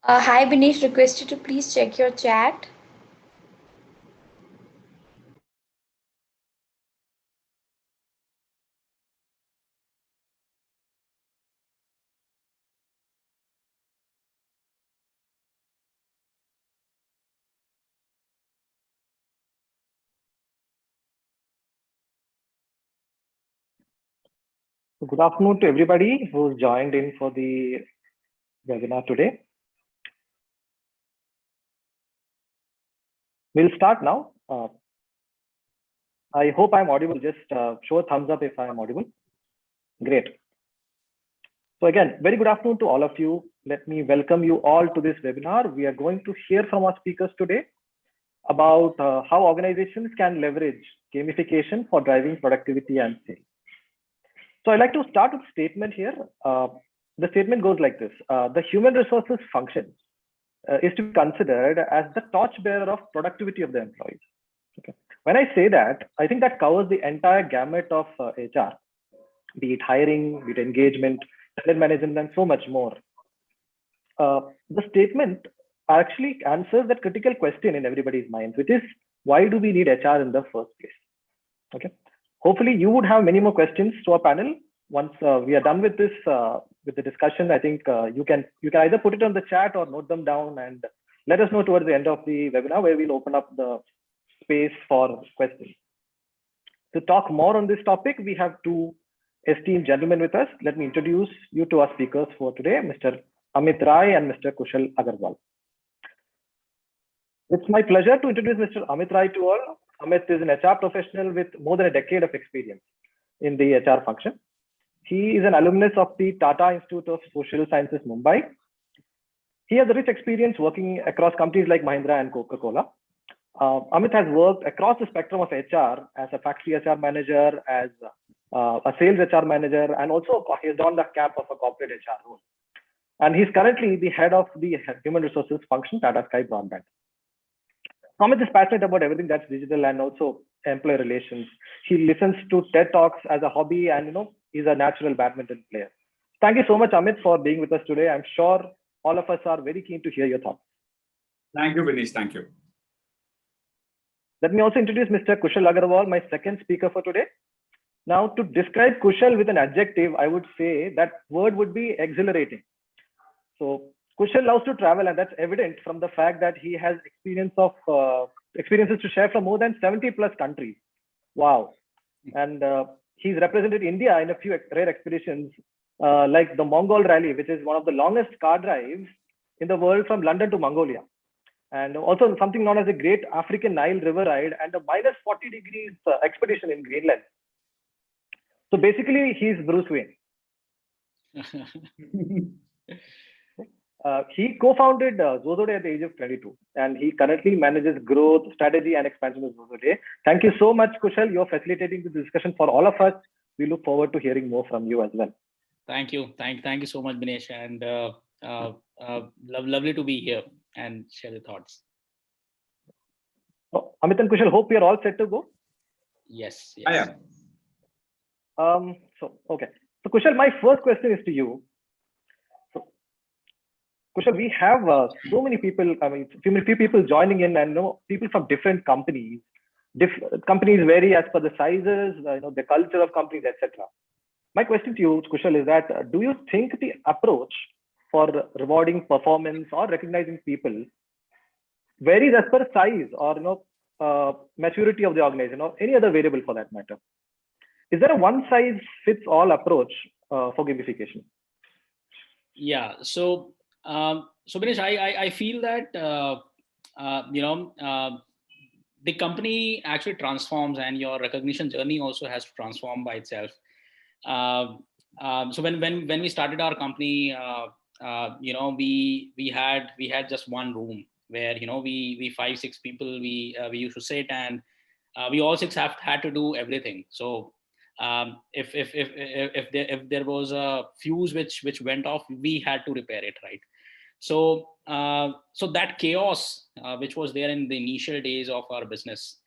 Hi, Binish. Request you to please check your chat. So good afternoon to everybody who's joined in for the webinar today. We'll start now. I hope I'm audible. Just show a thumbs up if I'm audible. Great. So again, very good afternoon to all of you. Let me welcome you all to this webinar. We are going to hear from our speakers today about how organizations can leverage gamification for driving productivity and sales. So I'd like to start with a statement here. The statement goes like this. The human resources function is to be considered as the torchbearer of productivity of the employees. Okay. When I say that, I think that covers the entire gamut of HR, be it hiring, be it engagement, talent management, and so much more. The statement actually answers that critical question in everybody's mind, which is why do we need HR in the first place? Okay. Hopefully, you would have many more questions to our panel. Once we are done with this, with the discussion, I think you can either put it on the chat or note them down and let us know towards the end of the webinar where we'll open up the space for questions. To talk more on this topic, we have two esteemed gentlemen with us. Let me introduce you to our speakers for today, Mr. Amit Rai and Mr. Kushal Agarwal. It's my pleasure to introduce Mr. Amit Rai to all. Amit is an HR professional with more than a decade of experience in the HR function. He is an alumnus of the Tata Institute of Social Sciences, Mumbai. He has a rich experience working across companies like Mahindra and Coca-Cola. Amit has worked across the spectrum of HR as a factory HR manager, as a sales HR manager, and also he has donned the cap of a corporate HR role. And he's currently the head of the human resources function, Tata Sky Broadband. Amit is passionate about everything that's digital and also employee relations. He listens to TED Talks as a hobby and, he's a natural badminton player. Thank you so much, Amit, for being with us today. I'm sure all of us are very keen to hear your thoughts. Thank you, Binish. Thank you. Let me also introduce Mr. Kushal Agarwal, my second speaker for today. Now, to describe Kushal with an adjective, I would say that word would be exhilarating. So Kushal loves to travel, and that's evident from the fact that he has experiences to share from more than 70 plus countries. Wow. And he's represented India in a few rare expeditions, like the Mongol Rally, which is one of the longest car drives in the world from London to Mongolia. And also something known as the Great African Nile River Ride and a minus 40 degrees expedition in Greenland. So basically, he's Bruce Wayne. He co-founded Xoxoday at the age of 22, and he currently manages growth, strategy, and expansion of Xoxoday. Thank you so much, Kushal. You're facilitating the discussion for all of us. We look forward to hearing more from you as well. Thank you. Thank you so much, Binesh. And lovely to be here and share the thoughts. Oh, Amit and Kushal, hope we are all set to go. Yes. I am. Okay. So, Kushal, my first question is to you. Kushal, we have so many people, few people joining in, and people from different companies. Companies vary as per the sizes, the culture of companies, etc. My question to you, Kushal, is that do you think the approach for rewarding performance or recognizing people varies as per size or maturity of the organization or any other variable for that matter? Is there a one-size-fits-all approach for gamification? Yeah. So Binesh, I feel that the company actually transforms, and your recognition journey also has to transform by itself. So when we started our company, we had just one room where we 5-6 people we used to sit, and we all 6 had to do everything. So if there was a fuse which went off, we had to repair it, right? So that chaos which was there in the initial days of our business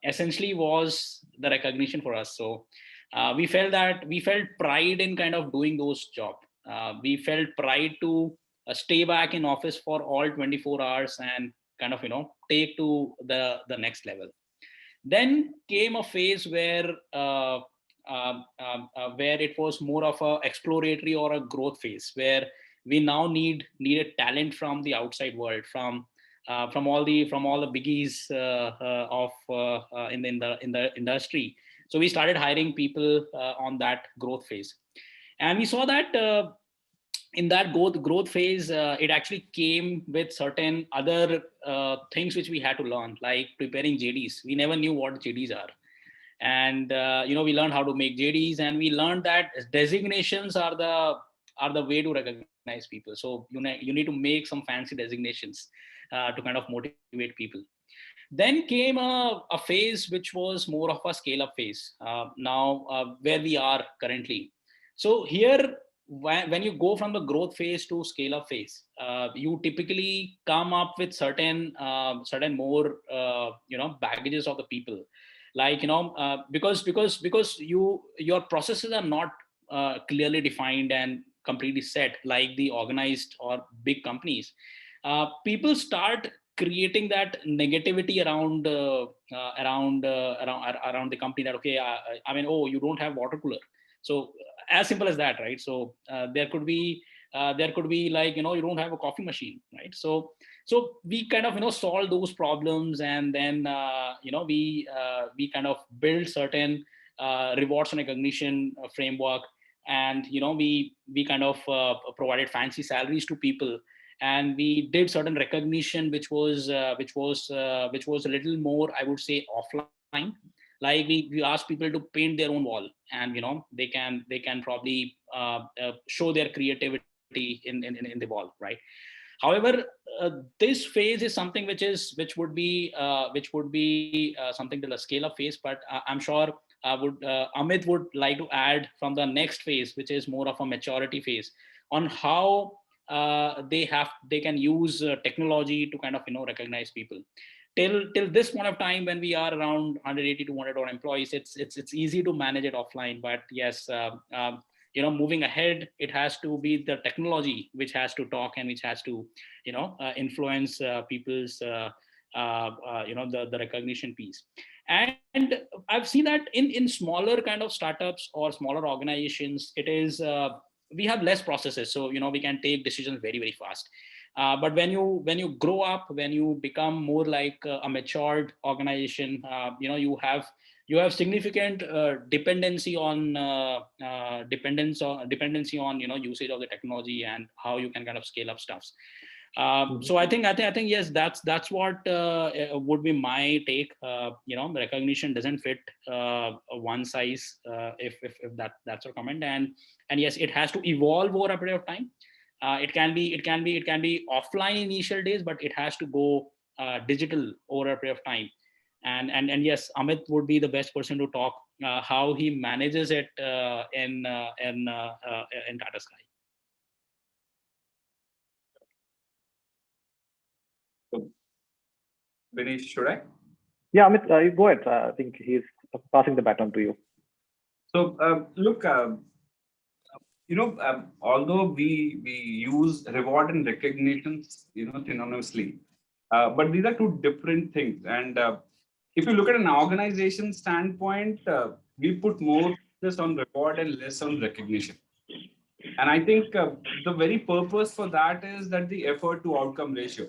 essentially was the recognition for us. So we felt pride in kind of doing those jobs. We felt pride to stay back in office for all 24 hours and kind of, take to the next level. Then came a phase where it was more of a exploratory or a growth phase, where we now needed talent from the outside world, from all the biggies in the industry. So we started hiring people on that growth phase, and we saw that in that growth phase, it actually came with certain other things which we had to learn, like preparing JDs. We never knew what JDs are. And we learned how to make JDs, and we learned that designations are the way to recognize people. So you need to make some fancy designations to kind of motivate people. Then came a phase which was more of a scale-up phase. Where we are currently. So here, when you go from the growth phase to scale-up phase, you typically come up with certain more baggages of the people, like because your processes are not clearly defined and completely set like the organized or big companies. People start creating that negativity around the company, that oh, you don't have water cooler. So as simple as that, right? So there could be like, you don't have a coffee machine, right? So we kind of solve those problems, and then we kind of build certain rewards and recognition framework, and we kind of provided fancy salaries to people, and we did certain recognition which was a little more, I would say, offline. Like we asked people to paint their own wall, and they can probably show their creativity in the wall, right? However, this phase is something which would be something to the scale up phase, but I'm sure Amit would like to add from the next phase, which is more of a maturity phase, on how they can use technology to kind of recognize people. Till this point of time, when we are around 180 to 200 employees, it's easy to manage it offline. But yes, moving ahead, it has to be the technology which has to talk, and which has to influence people's the recognition piece. And I've seen that in smaller kind of startups or smaller organizations, it is we have less processes, so we can take decisions very, very fast. But when you grow up, when you become more like a matured organization, you have significant dependency on usage of the technology, and how you can kind of scale up stuffs. So I think yes, that's what would be my take. The recognition doesn't fit one size, if that's your comment, and yes, it has to evolve over a period of time. It can be offline initial days, but it has to go digital over a period of time. And yes, Amit would be the best person to talk how he manages it in Tata Sky. Vinesh, should I? Yeah, Amit, you go ahead. I think he's passing the baton to you. So look, although we use reward and recognitions, synonymously, but these are two different things. And if you look at an organization standpoint, we put more focus on reward and less on recognition. And I think the very purpose for that is that the effort to outcome ratio.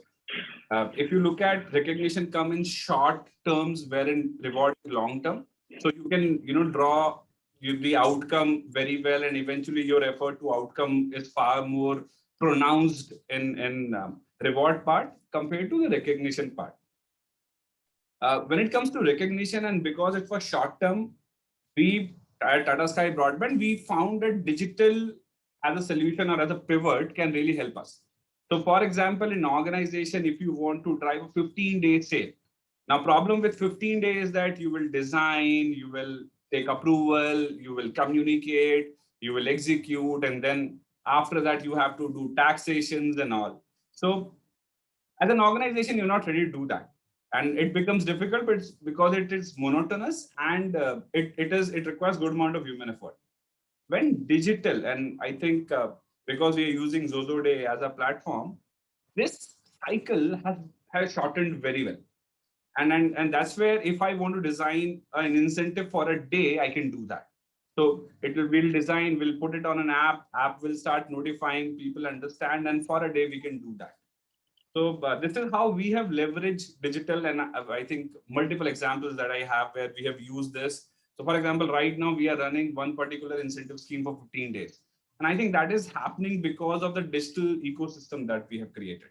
If you look at recognition come in short terms, wherein reward is long term. So you can, draw the outcome very well, and eventually your effort to outcome is far more pronounced in reward part compared to the recognition part. When it comes to recognition, and because it was short term, we at Tata Sky Broadband, we found that digital as a solution or as a pivot can really help us. So for example, in organization, if you want to drive a 15-day sale, now problem with 15 days is that you will design, you will take approval, you will communicate, you will execute, and then after that you have to do taxations and all. So as an organization, you're not ready to do that. And it becomes difficult, but it's because it is monotonous, and it requires good amount of human effort. When digital, and I think because we are using Xoxoday as a platform, this cycle has shortened very well. And that's where if I want to design an incentive for a day, I can do that. So we'll design, we'll put it on an app will start notifying, people understand, and for a day we can do that. So this is how we have leveraged digital, and I think multiple examples that I have where we have used this. So for example, right now we are running one particular incentive scheme for 15 days. And I think that is happening because of the digital ecosystem that we have created.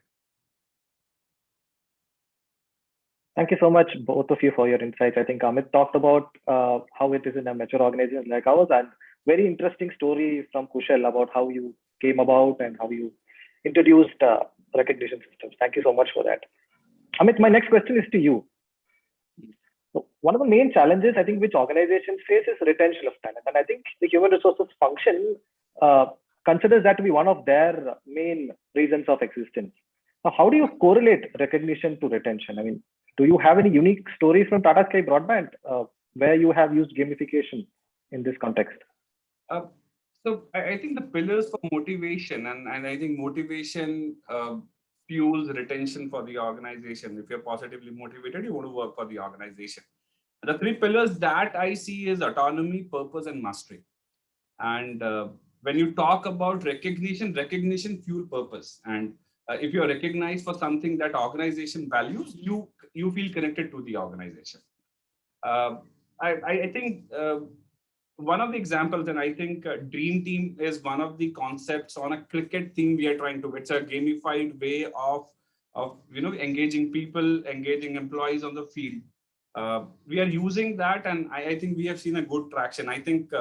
Thank you so much, both of you, for your insights. I think Amit talked about how it is in a mature organization like ours, and very interesting story from Kushal about how you came about and how you introduced recognition systems. Thank you so much for that. Amit, my next question is to you. So one of the main challenges I think which organizations face is retention of talent, and I think the human resources function considers that to be one of their main reasons of existence. Now, how do you correlate recognition to retention? I mean, do you have any unique stories from Tata Sky Broadband where you have used gamification in this context? So I think the pillars for motivation, and I think motivation fuels retention for the organization. If you're positively motivated, you want to work for the organization. The three pillars that I see is autonomy, purpose, and mastery. And when you talk about recognition fuel purpose. And if you're recognized for something that organization values, you feel connected to the organization. I think one of the examples, and I think Dream Team is one of the concepts on a cricket theme we are trying to. It's a gamified way of engaging people, engaging employees on the field. We are using that, and I think we have seen a good traction. I think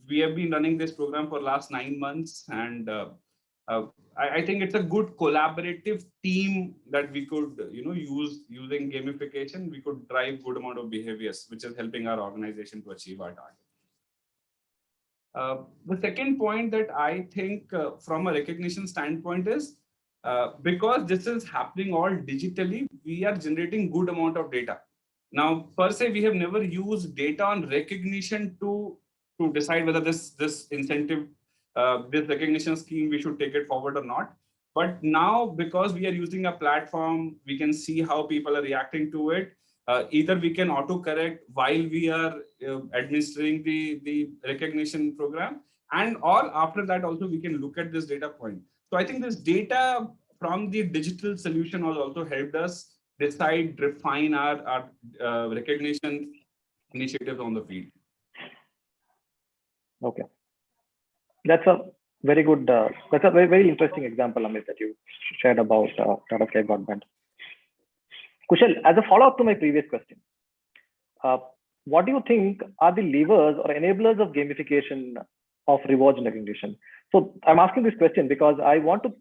we have been running this program for last 9 months, and I think it's a good collaborative team that we could use using gamification. We could drive good amount of behaviors, which is helping our organization to achieve our target. The second point that I think from a recognition standpoint is because this is happening all digitally, we are generating good amount of data. Now, per se, we have never used data on recognition to decide whether this incentive, this recognition scheme, we should take it forward or not. But now, because we are using a platform, we can see how people are reacting to it. Either we can auto-correct while we are administering the recognition program, and or after that also we can look at this data point. So I think this data from the digital solution has also helped us decide, refine our recognition initiatives on the field. Okay, that's a very good, that's a very, very interesting example, Amit, that you shared about Tata Sky Broadband. Kushal, as a follow-up to my previous question, what do you think are the levers or enablers of gamification of rewards and recognition? So I'm asking this question because I want to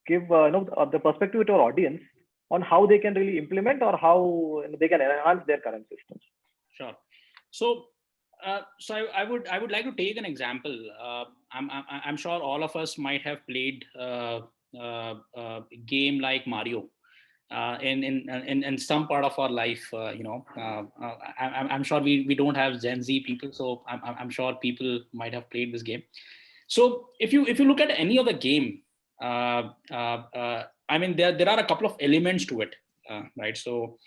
give the perspective to our audience on how they can really implement or how they can enhance their current systems. Sure. So I would like to take an example. I'm sure all of us might have played a game like Mario in some part of our life. I'm sure we don't have Gen Z people, so I'm sure people might have played this game. So if you look at any other game, I mean there are a couple of elements to it, right? So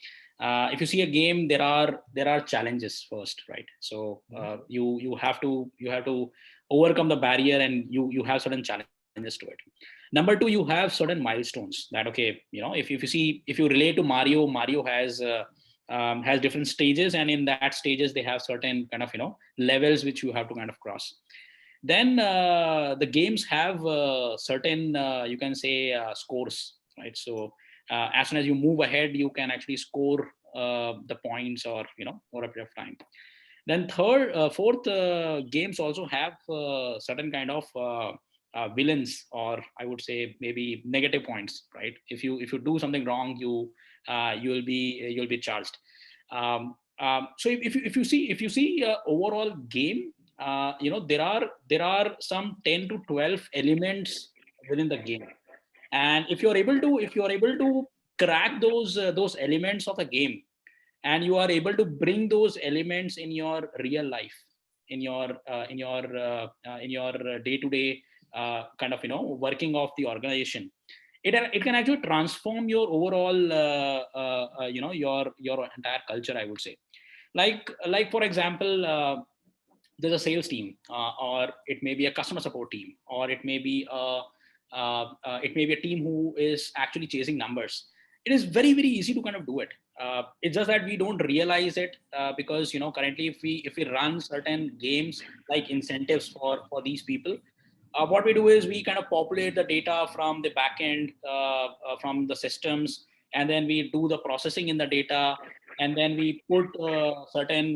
if you see a game, there are challenges first, right? So you have to overcome the barrier, and you have certain challenges to it. Number two, you have certain milestones that, okay, if you relate to Mario has different stages, and in that stages they have certain kind of levels which you have to kind of cross. Then the games have certain you can say scores, right? So as soon as you move ahead, you can actually score the points or over a period of time. Then fourth, games also have certain kind of villains, or I would say maybe negative points, right? If you do something wrong, you'll be charged. So if you see overall game, there are some 10 to 12 elements within the game, and if you're able to crack those elements of a game, and you are able to bring those elements in your real life, in your day-to-day kind of, working of the organization, it can actually transform your overall, your entire culture, I would say. Like for example, there's a sales team, or it may be a customer support team, or it may be a team who is actually chasing numbers. It is very, very easy to kind of do it. It's just that we don't realize it, because currently if we run certain games like incentives for these people, what we do is we kind of populate the data from the backend, from the systems, and then we do the processing in the data, and then we put certain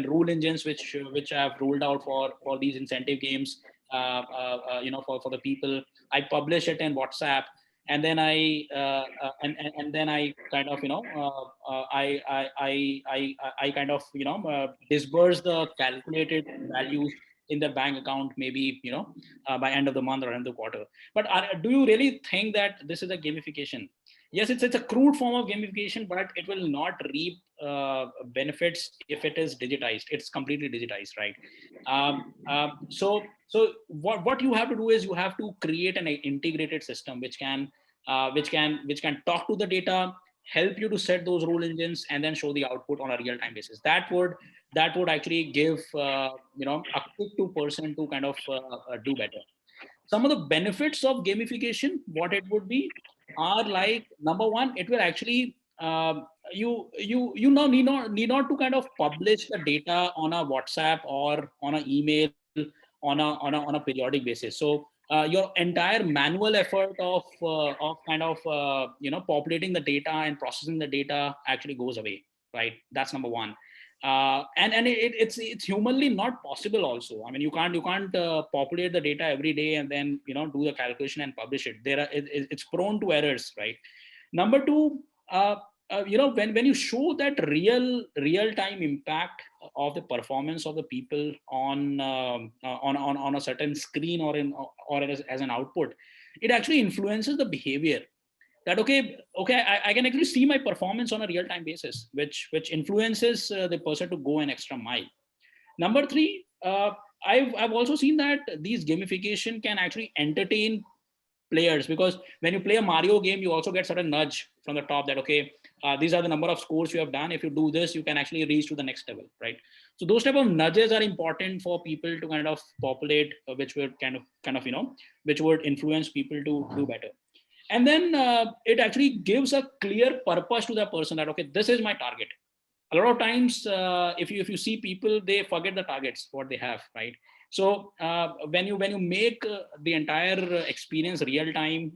rule engines which have ruled out for these incentive games, for the people. I publish it in WhatsApp, and then and then I kind of I kind of disperse the calculated values in their bank account, maybe by end of the month or end of the quarter. But do you really think that this is a gamification? Yes, it's a crude form of gamification, but it will not reap benefits if it is digitized. It's completely digitized, right? So what you have to do is you have to create an integrated system which can talk to the data, help you to set those rule engines, and then show the output on a real-time basis. That would actually give a quick person to kind of do better. Some of the benefits of gamification, what it would be, are like, number one, it will actually you now need not to kind of publish the data on a WhatsApp or on an email on a periodic basis. So your entire manual effort of kind of populating the data and processing the data actually goes away, right? That's number one. And it's humanly not possible also. I mean, you can't populate the data every day and then do the calculation and publish it. It's prone to errors, right? Number two, when you show that real time impact of the performance of the people on a certain screen or as an output, it actually influences the behavior. That okay, I can actually see my performance on a real-time basis, which influences the person to go an extra mile. Number three, I've also seen that these gamification can actually entertain players, because when you play a Mario game, you also get certain nudge from the top that okay, these are the number of scores you have done. If you do this, you can actually reach to the next level, right? So those type of nudges are important for people to kind of populate, which would kind of which would influence people to do better. And then it actually gives a clear purpose to the person that, okay, this is my target. A lot of times, if you see people, they forget the targets, what they have, right? So when you make the entire experience real time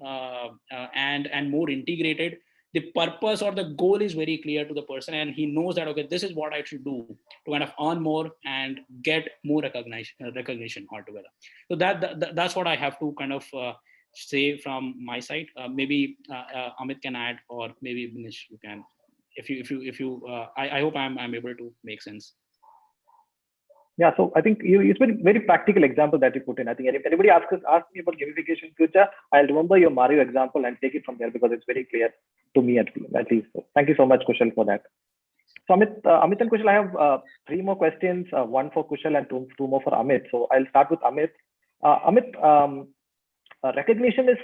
and more integrated, the purpose or the goal is very clear to the person, and he knows that, okay, this is what I should do to kind of earn more and get more recognition altogether. So that's what I have to kind of say from my side. Maybe Amit can add, or maybe Vinesh, you can, if you I hope I'm able to make sense. Yeah, so I think it's very, very practical example that you put in. I think if anybody asks me about gamification in future, I'll remember your Mario example and take it from there, because it's very clear to me at least. So thank you so much, Kushal, for that. So Amit and Kushal, I have 3 more questions, one for Kushal and two more for Amit. So I'll start with Amit. Amit, recognition is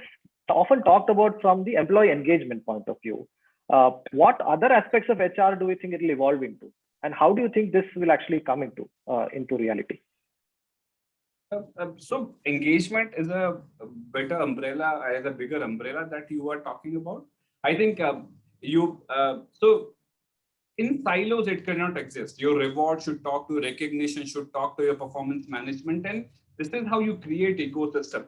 often talked about from the employee engagement point of view. What other aspects of HR do you think it will evolve into? And how do you think this will actually come into reality? So engagement is a better umbrella, as a bigger umbrella that you are talking about. I think so in silos, it cannot exist. Your reward should talk to recognition, should talk to your performance management. And this is how you create ecosystem.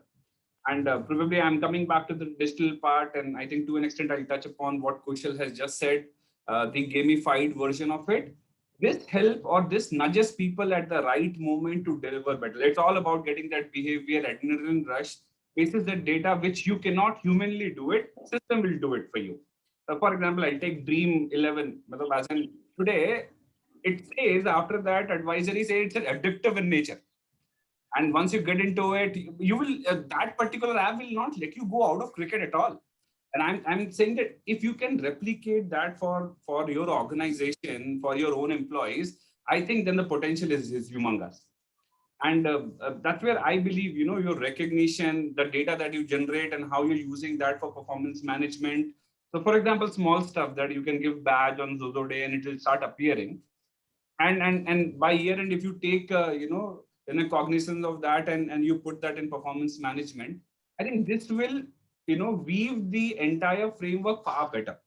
And probably I'm coming back to the digital part. And I think to an extent, I'll touch upon what Kushal has just said, the gamified version of it. This help or this nudges people at the right moment to deliver better. It's all about getting that behavior, adrenaline rush. Basis that data, which you cannot humanly do it, system will do it for you. So for example, I'll take Dream 11. As in today, it says after that advisory say it's addictive in nature. And once you get into it, you will that particular app will not let you go out of cricket at all. And I'm saying that if you can replicate that for your organization, for your own employees, I think then the potential is humongous. And that's where I believe, your recognition, the data that you generate and how you're using that for performance management. So for example, small stuff that you can give badge on Xoxoday and it will start appearing. And by year end, if you take, in a cognizance of that and you put that in performance management, I think this will, weave the entire framework far better,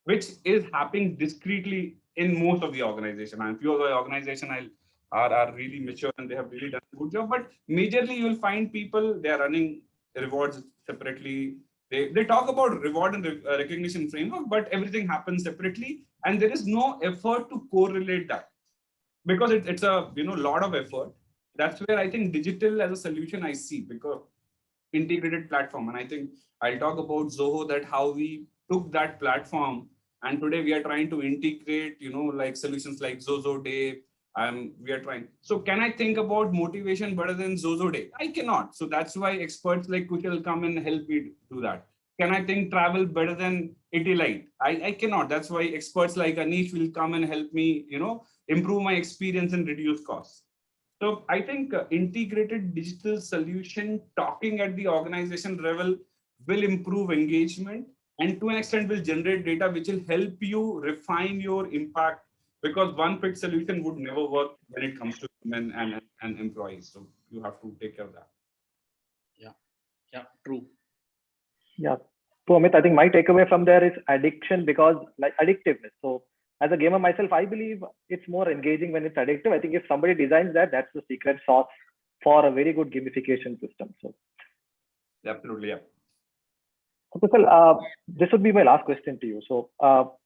which is happening discreetly in most of the organization. And few of the organization are really mature and they have really done a good job. But majorly, you will find people, they are running rewards separately. They talk about reward and recognition framework, but everything happens separately. And there is no effort to correlate that because it's a lot of effort. That's where I think digital as a solution I see, because integrated platform. And I think I'll talk about Zoho, that how we took that platform and today we are trying to integrate, like solutions like Xoxoday. We are trying. So can I think about motivation better than Xoxoday? I cannot. So that's why experts like Kushal come and help me do that. Can I think travel better than Itilite? I cannot. That's why experts like Anish will come and help me, improve my experience and reduce costs. So I think integrated digital solution talking at the organization level will improve engagement and to an extent will generate data which will help you refine your impact, because one fit solution would never work when it comes to women and employees. So you have to take care of that. Yeah, true. Yeah. So Amit, I think my takeaway from there is addiction, because like addictiveness. So as a gamer myself, I believe it's more engaging when it's addictive. I think if somebody designs that, that's the secret sauce for a very good gamification system. So Absolutely, yeah. So Kushal, this would be my last question to you. So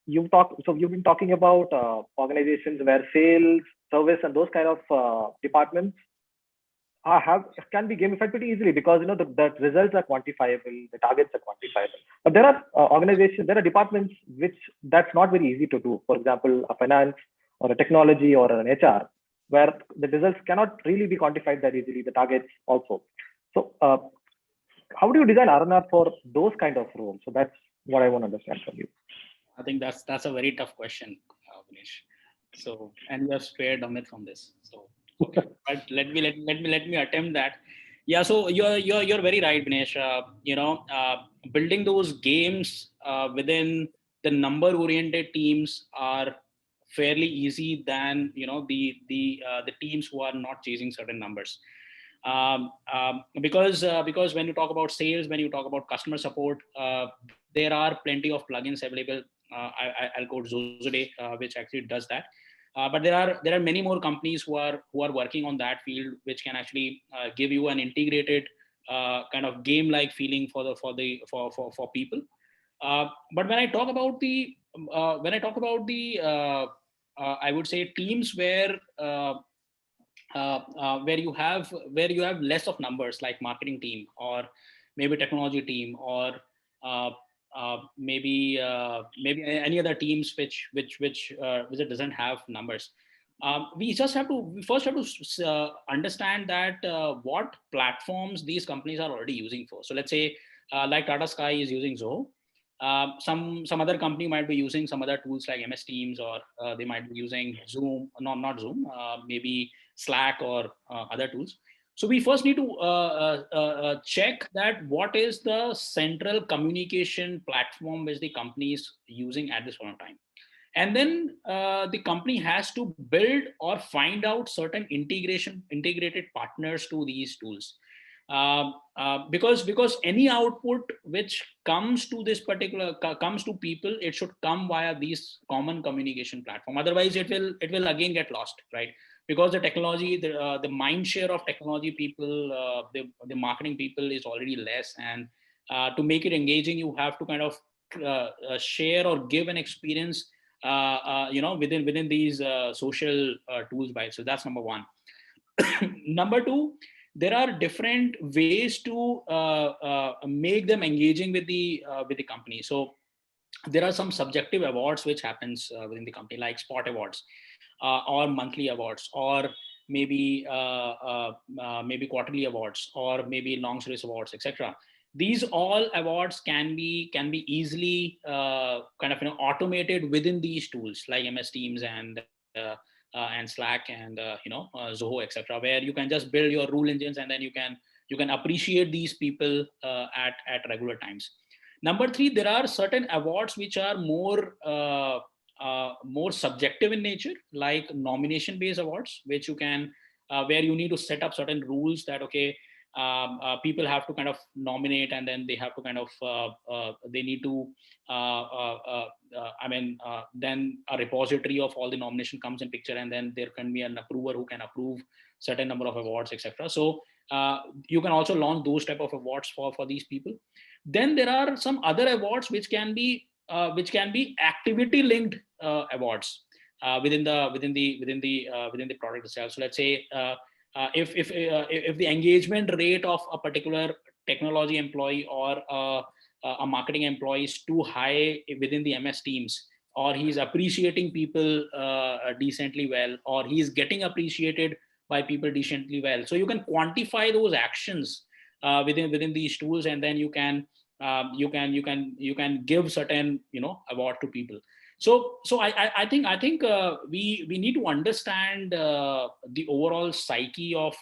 you've been talking about organizations where sales, service, and those kind of departments can be gamified pretty easily, because the results are quantifiable, the targets are quantifiable. But there are organizations, there are departments which that's not very easy to do. For example, a finance or a technology or an HR, where the results cannot really be quantified that easily, the targets also. So how do you design R&R for those kind of roles? So that's what I want to understand from you. I think that's a very tough question, Vinesh. So, and you have spared Amit from this. So, okay. But let me attempt that. Yeah. So you're very right, Vinesh. Building those games within the number-oriented teams are fairly easy than the teams who are not chasing certain numbers. Because when you talk about sales, when you talk about customer support, there are plenty of plugins available. I'll quote Xoxoday, which actually does that. But there are many more companies who are working on that field, which can actually give you an integrated kind of game-like feeling for people. But when I talk about the I would say teams where you have less of numbers, like marketing team or maybe technology team or maybe any other teams which doesn't have numbers. We first have to understand that what platforms these companies are already using for. So let's say like Tata Sky is using Zoho. Some other company might be using some other tools like MS Teams, or they might be using Zoom, not Zoom, maybe Slack or other tools. So we first need to check that what is the central communication platform which the company is using at this point of time. And then the company has to build or find out certain integrated partners to these tools. Because any output which comes to people, it should come via these common communication platform. Otherwise, it will again get lost, right? Because the technology, the mind share of technology people, the marketing people is already less, and to make it engaging, you have to kind of share or give an experience, within these social tools. So that's number one. Number two, there are different ways to make them engaging with the company. So there are some subjective awards which happens within the company, like spot awards, or monthly awards, or maybe quarterly awards, or maybe long series awards, etc. These all awards can be easily kind of automated within these tools like MS Teams and and Slack and Zoho, etc., where you can just build your rule engines and then you can appreciate these people at regular times. Number three, there are certain awards which are more subjective in nature, like nomination-based awards, which you can where you need to set up certain rules that people have to kind of nominate, and then they have to kind of they need to then a repository of all the nomination comes in picture, and then there can be an approver who can approve certain number of awards, etc. So you can also launch those type of awards for these people. Then there are some other awards which can be activity linked awards within the product itself. So let's say if the engagement rate of a particular technology employee or a marketing employee is too high within the MS teams, or he's appreciating people decently well, or he's getting appreciated by people decently well. So you can quantify those actions within these tools, and then you can give certain award to people. So I think we need to understand the overall psyche of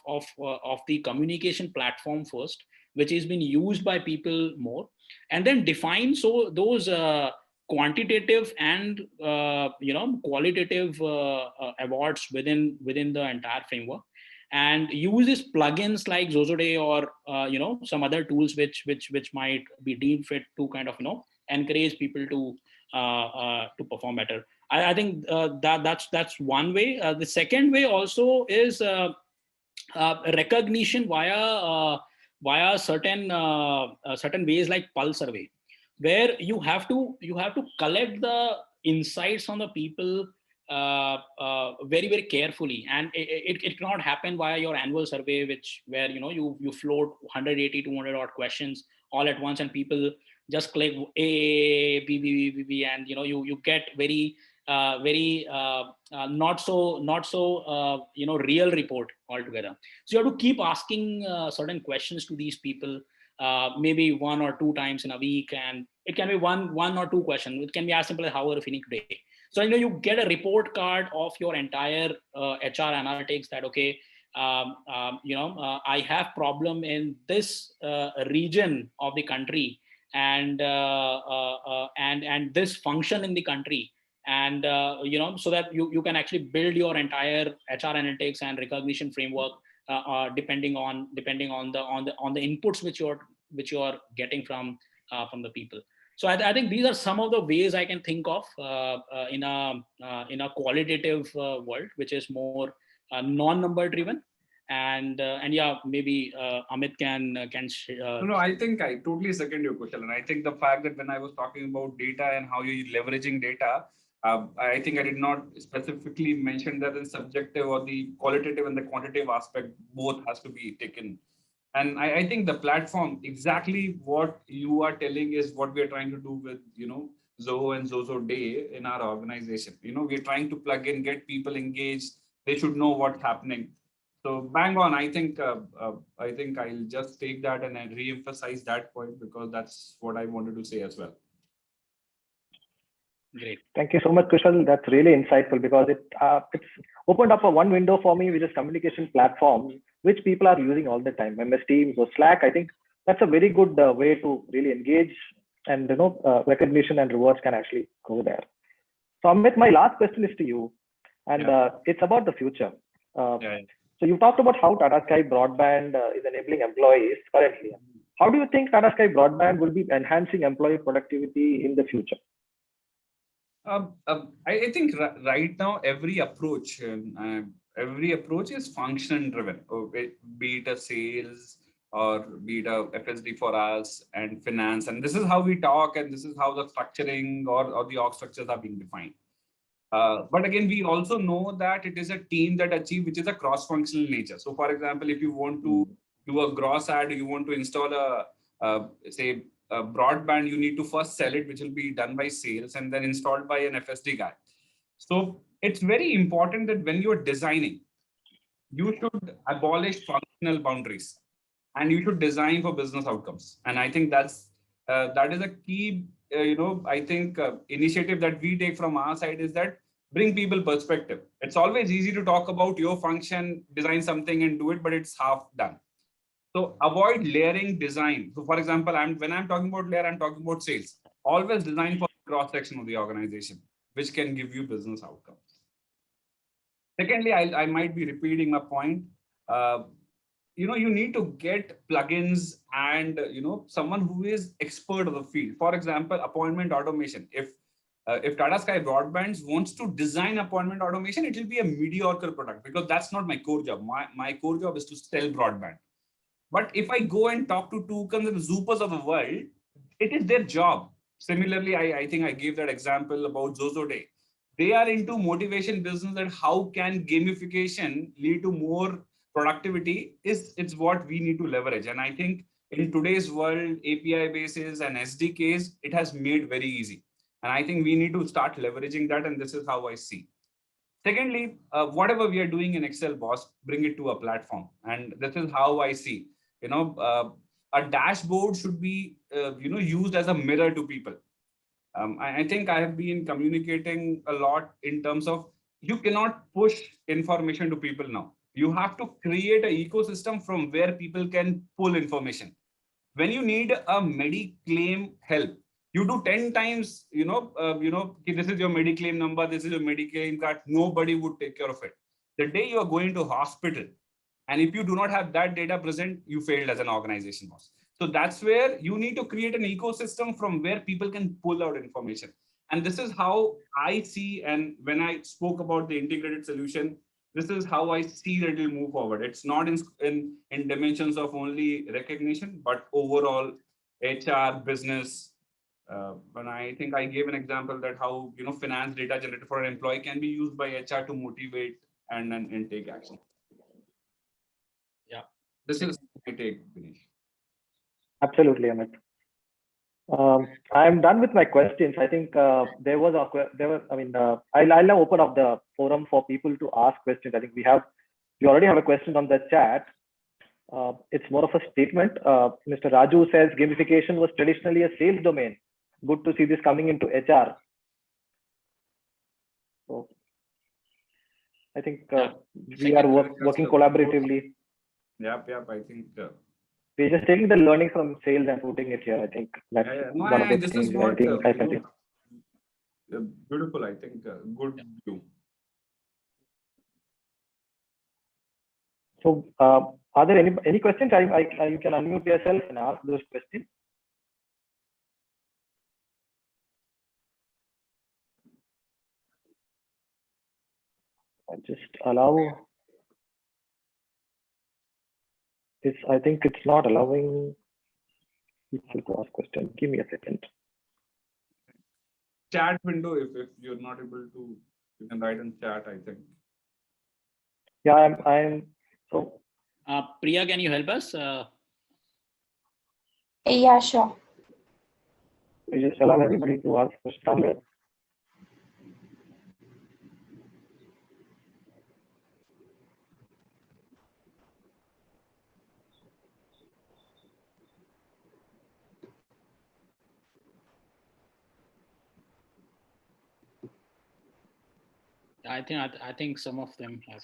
the communication platform first, which is being used by people more, and then define those quantitative and qualitative awards within the entire framework, and use these plugins like Xoxoday or some other tools which might be deemed fit to kind of encourage people to perform better. I think that's one way. The second way also is recognition via certain ways like pulse survey, where you have to collect the insights on the people very, very carefully, and it cannot happen via your annual survey, where you float 180 200 odd questions all at once, and people just click A, B, B, B, B, and you get very not so real report altogether. So you have to keep asking certain questions to these people, maybe 1 or 2 times in a week, and it can be one or 2 questions. It can be as simple as how are you feeling today. So you get a report card of your entire HR analytics that I have problem in this region of the country, and this function in the country, and so that you can actually build your entire HR analytics and recognition framework depending on the inputs which you're getting from the people. So I think these are some of the ways I can think of in a qualitative world, which is more non-number driven. And yeah, maybe Amit can. No, I think I totally second your question, and I think the fact that when I was talking about data and how you're leveraging data, I think I did not specifically mention that the subjective or the qualitative and the quantitative aspect both has to be taken. And I think the platform, exactly what you are telling is what we are trying to do with Zoho and Xoxoday in our organization. We're trying to plug in, get people engaged. They should know what's happening. So bang on. I think I'll just take that and I re-emphasize that point, because that's what I wanted to say as well. Great. Thank you so much, Kushal. That's really insightful, because it's opened up one window for me, which is communication platforms, which people are using all the time. MS Teams or Slack. I think that's a very good way to really engage, and recognition and rewards can actually go there. So Amit, my last question is to you, and it's about the future. So you talked about how Tata Sky Broadband is enabling employees currently. How do you think Tata Sky Broadband will be enhancing employee productivity in the future? I think right now every approach is function driven, be it a sales or be it a FSD for us and finance. And this is how we talk, and this is how the structuring or the org structures are being defined. But again, we also know that it is a team that achieves, which is a cross-functional nature. So for example, if you want to do a gross ad, you want to install a broadband, you need to first sell it, which will be done by sales and then installed by an FSD guy. So it's very important that when you're designing, you should abolish functional boundaries and you should design for business outcomes. And I think that is a key, I think initiative that we take from our side is that bring people perspective. It's always easy to talk about your function, design something and do it, but it's half done. So avoid layering design. So for example, when I'm talking about layer, I'm talking about sales. Always design for cross-section of the organization, which can give you business outcomes. Secondly, I might be repeating my point. You need to get plugins and someone who is expert of the field. For example, appointment automation. If Tata Sky Broadbands wants to design appointment automation, it will be a mediocre product because that's not my core job. My core job is to sell broadband. But if I go and talk to Toucans and Zoopers of the world, it is their job. Similarly, I think I gave that example about Xoxoday. They are into motivation business and how can gamification lead to more productivity it's what we need to leverage. And I think in today's world, API bases and SDKs, it has made very easy. And I think we need to start leveraging that. And this is how I see. Secondly, whatever we are doing in Excel, boss, bring it to a platform. And this is how I see, a dashboard should be, used as a mirror to people. I think I have been communicating a lot in terms of you cannot push information to people now. You have to create an ecosystem from where people can pull information. When you need a Mediclaim help, you do 10 times, this is your Mediclaim number, this is your Mediclaim card, nobody would take care of it. The day you are going to hospital, and if you do not have that data present, you failed as an organization, boss. So that's where you need to create an ecosystem from where people can pull out information. And this is how I see, and when I spoke about the integrated solution, this is how I see that it will move forward. It's not in dimensions of only recognition, but overall HR, business. And I think I gave an example that how finance data generated for an employee can be used by HR to motivate and take action. Yeah, this is my take, Dinesh. Absolutely, Amit. I'm done with my questions. I think I'll now open up the forum for people to ask questions. I think we already have a question on the chat. It's more of a statement. Mr. Raju says gamification was traditionally a sales domain. Good to see this coming into HR. So I think we are working collaboratively. Yep. I think we're just taking the learning from sales and putting it here. I think that's one of the things I think. Beautiful. I think good view. So, are there any questions? You can unmute yourself and ask those questions. I just allow. I think it's not allowing people to ask questions. Give me a second. Chat window, if you're not able to, you can write in chat, I think. Yeah, I'm so. Priya, can you help us? Yeah, sure. We just allow everybody to ask questions. I think some of them have.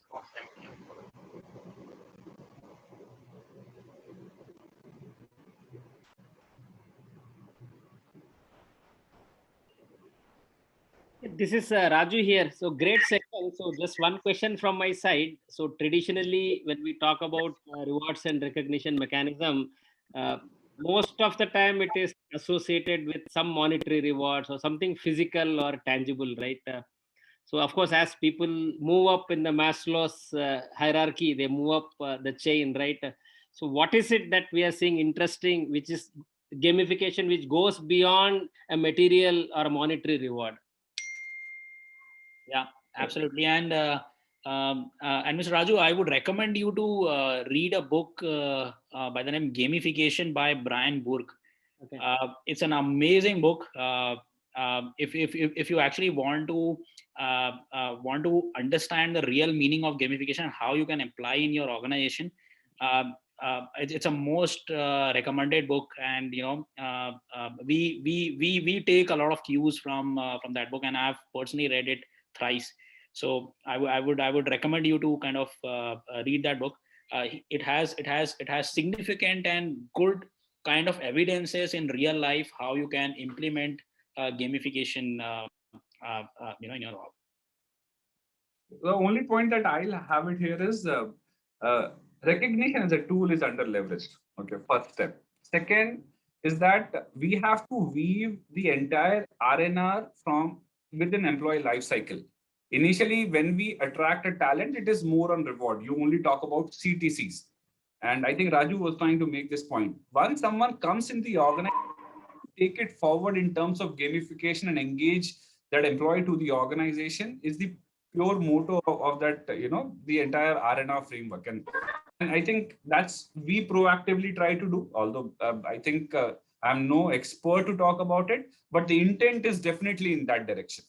This is Raju here. So great session. So just one question from my side. So traditionally, when we talk about rewards and recognition mechanism, most of the time it is associated with some monetary rewards or something physical or tangible, right? So of course, as people move up in the Maslow's hierarchy, they move up the chain, right? So what is it that we are seeing interesting, which is gamification, which goes beyond a material or a monetary reward? Yeah, absolutely. And Mr. Raju, I would recommend you to read a book by the name Gamification by Brian Burke. Okay. It's an amazing book. If you actually want to understand the real meaning of gamification, how you can apply in your organization, it's a most recommended book. And we take a lot of cues from that book, and I've personally read it thrice. So I would recommend you to kind of read that book. It has significant and good kind of evidences in real life how you can implement gamification in your org. The only point that I'll have it here is recognition as a tool is under leveraged. Okay, first step. Second is that we have to weave the entire R&R from within employee life cycle. Initially, when we attract a talent, it is more on reward. You only talk about CTCs. And I think Raju was trying to make this point. Once someone comes in the organization, take it forward in terms of gamification and engage that employee to the organization is the pure motto of that, the entire R&R framework. And I think that's we proactively try to do, although I think I'm no expert to talk about it, but the intent is definitely in that direction.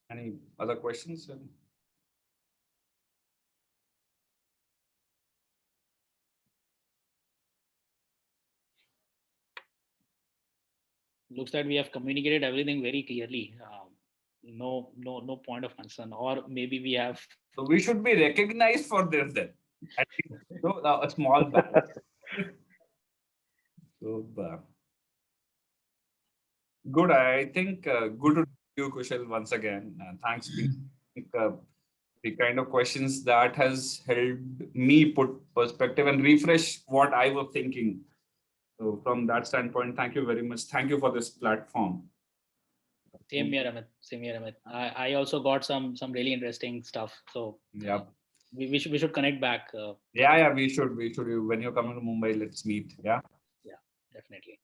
Any other questions? Looks like we have communicated everything very clearly. No point of concern, or maybe we have. So we should be recognized for this then. At least, a small balance. So good. I think good to you, Kushal, once again. Thanks. The kind of questions that has helped me put perspective and refresh what I was thinking. So from that standpoint, thank you very much. Thank you for this platform. Same here, Amit. I also got some really interesting stuff. So yeah, we should connect back. Yeah, we should. When you're coming to Mumbai, let's meet. Yeah, definitely.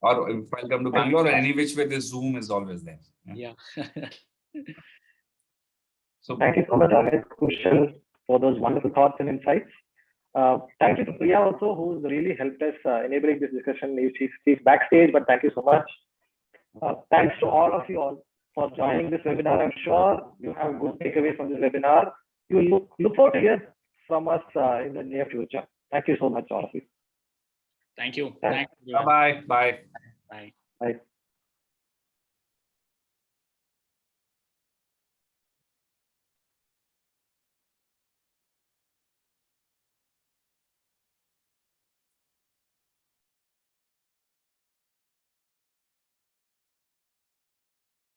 Or if I come to Bangalore, any which way, this Zoom is always there. Yeah. So thank you so much, Amit, Kushal, for those wonderful thoughts and insights. Thank you to Priya also, who's really helped us enabling this discussion. She's backstage, but thank you so much. Thanks to all of you all for joining this webinar. I'm sure you have good takeaways from this webinar. You look forward to hear from us in the near future. Thank you so much, all of you. Thank you. Bye-bye. Bye. Bye. Bye.